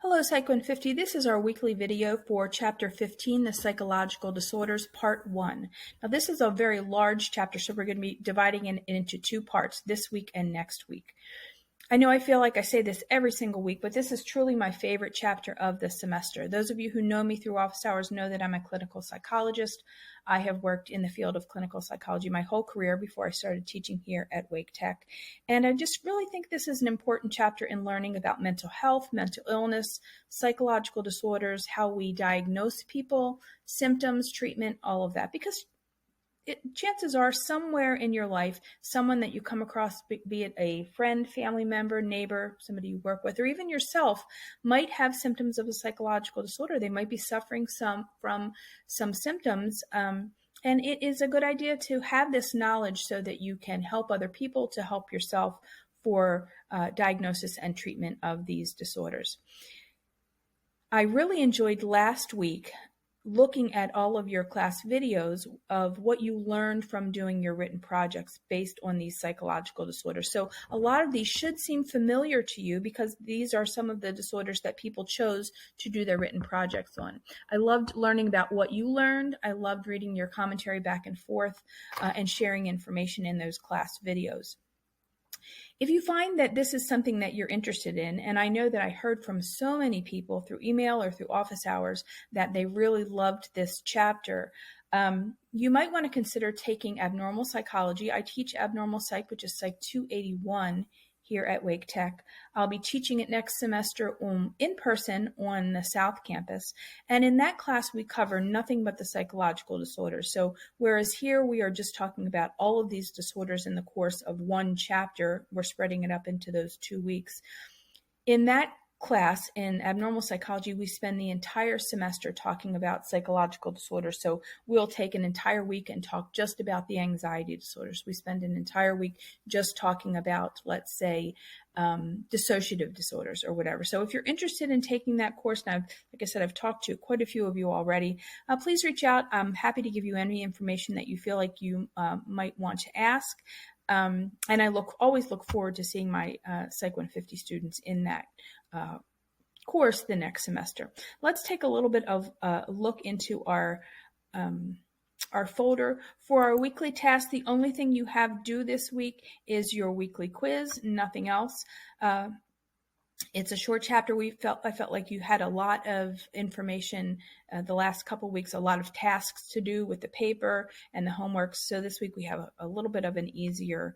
Hello, Psych 150. This is our weekly video for Chapter 15, the Psychological Disorders, Part 1. Now, this is a very large chapter, so we're going to be dividing it into two parts, this week and next week. I know I feel like I say this every single week, but this is truly my favorite chapter of the semester. Those of you who know me through office hours know that I'm a clinical psychologist. I have worked in the field of clinical psychology my whole career before I started teaching here at Wake Tech. And I just really think this is an important chapter in learning about mental health, mental illness, psychological disorders, how we diagnose people, symptoms, treatment, all of that. Because chances are somewhere in your life, someone that you come across, be it a friend, family member, neighbor, somebody you work with, or even yourself, might have symptoms of a psychological disorder. They might be suffering from some symptoms. And it is a good idea to have this knowledge so that you can help other people, to help yourself for diagnosis and treatment of these disorders. I really enjoyed last week looking at all of your class videos of what you learned from doing your written projects based on these psychological disorders. So a lot of these should seem familiar to you because these are some of the disorders that people chose to do their written projects on. I loved learning about what you learned. I loved reading your commentary back and forth and sharing information in those class videos. If you find that this is something that you're interested in, and I know that I heard from so many people through email or through office hours that they really loved this chapter, you might want to consider taking abnormal psychology. I teach abnormal psych, which is Psych 281 here at Wake Tech. I'll be teaching it next semester in person on the South Campus. And in that class, we cover nothing but the psychological disorders. So whereas here we are just talking about all of these disorders in the course of one chapter, we're spreading it up into those 2 weeks. In that class in abnormal psychology, we spend the entire semester talking about psychological disorders. So we'll take an entire week and talk just about the anxiety disorders. We spend an entire week just talking about, let's say, dissociative disorders or whatever. So if you're interested in taking that course, now, like I said, I've talked to quite a few of you already, please reach out. I'm happy to give you any information that you feel like you might want to ask. And I always look forward to seeing my Psych 150 students in that course the next semester. Let's take a little bit of a look into our folder. For our weekly task, the only thing you have due this week is your weekly quiz, nothing else. It's a short chapter. I felt like you had a lot of information the last couple weeks, a lot of tasks to do with the paper and the homework. So this week we have a little bit of an easier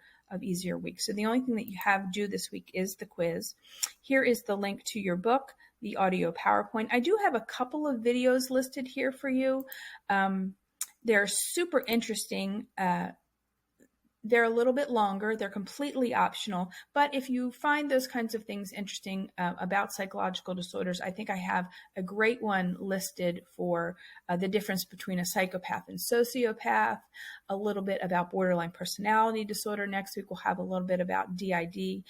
week. So the only thing that you have due this week is the quiz. Here is the link to your book, the audio PowerPoint. I do have a couple of videos listed here for you. They're super interesting. They're a little bit longer. They're completely optional. But if you find those kinds of things interesting about psychological disorders, I think I have a great one listed for the difference between a psychopath and sociopath, a little bit about borderline personality disorder. Next week, we'll have a little bit about DID.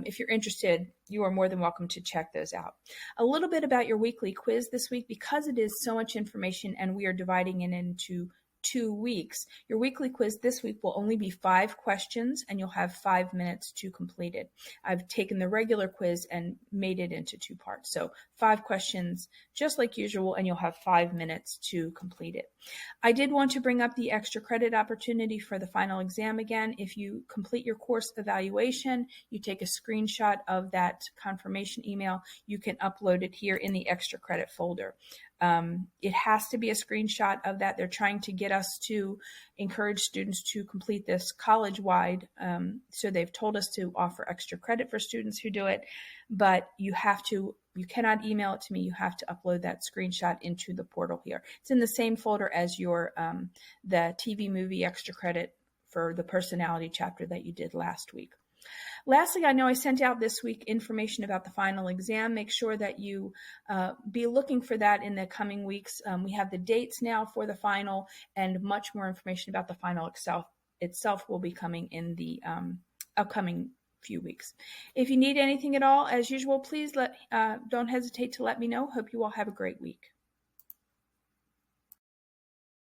If you're interested, you are more than welcome to check those out. A little bit about your weekly quiz this week, because it is so much information and we are dividing it into 2 weeks. Your weekly quiz this week will only be 5 questions and you'll have 5 minutes to complete it. I've taken the regular quiz and made it into 2 parts. So 5 questions just like usual and you'll have 5 minutes to complete it. I did want to bring up the extra credit opportunity for the final exam again. If you complete your course evaluation, you take a screenshot of that confirmation email, you can upload it here in the extra credit folder. It has to be a screenshot of that. They're trying to get us to encourage students to complete this college-wide. So they've told us to offer extra credit for students who do it, but you cannot email it to me. You have to upload that screenshot into the portal here. It's in the same folder as your the TV movie extra credit for the personality chapter that you did last week. Lastly, I know I sent out this week information about the final exam. Make sure that you be looking for that in the coming weeks. We have the dates now for the final, and much more information about the final itself will be coming in the upcoming few weeks. If you need anything at all, as usual, please don't hesitate to let me know. Hope you all have a great week.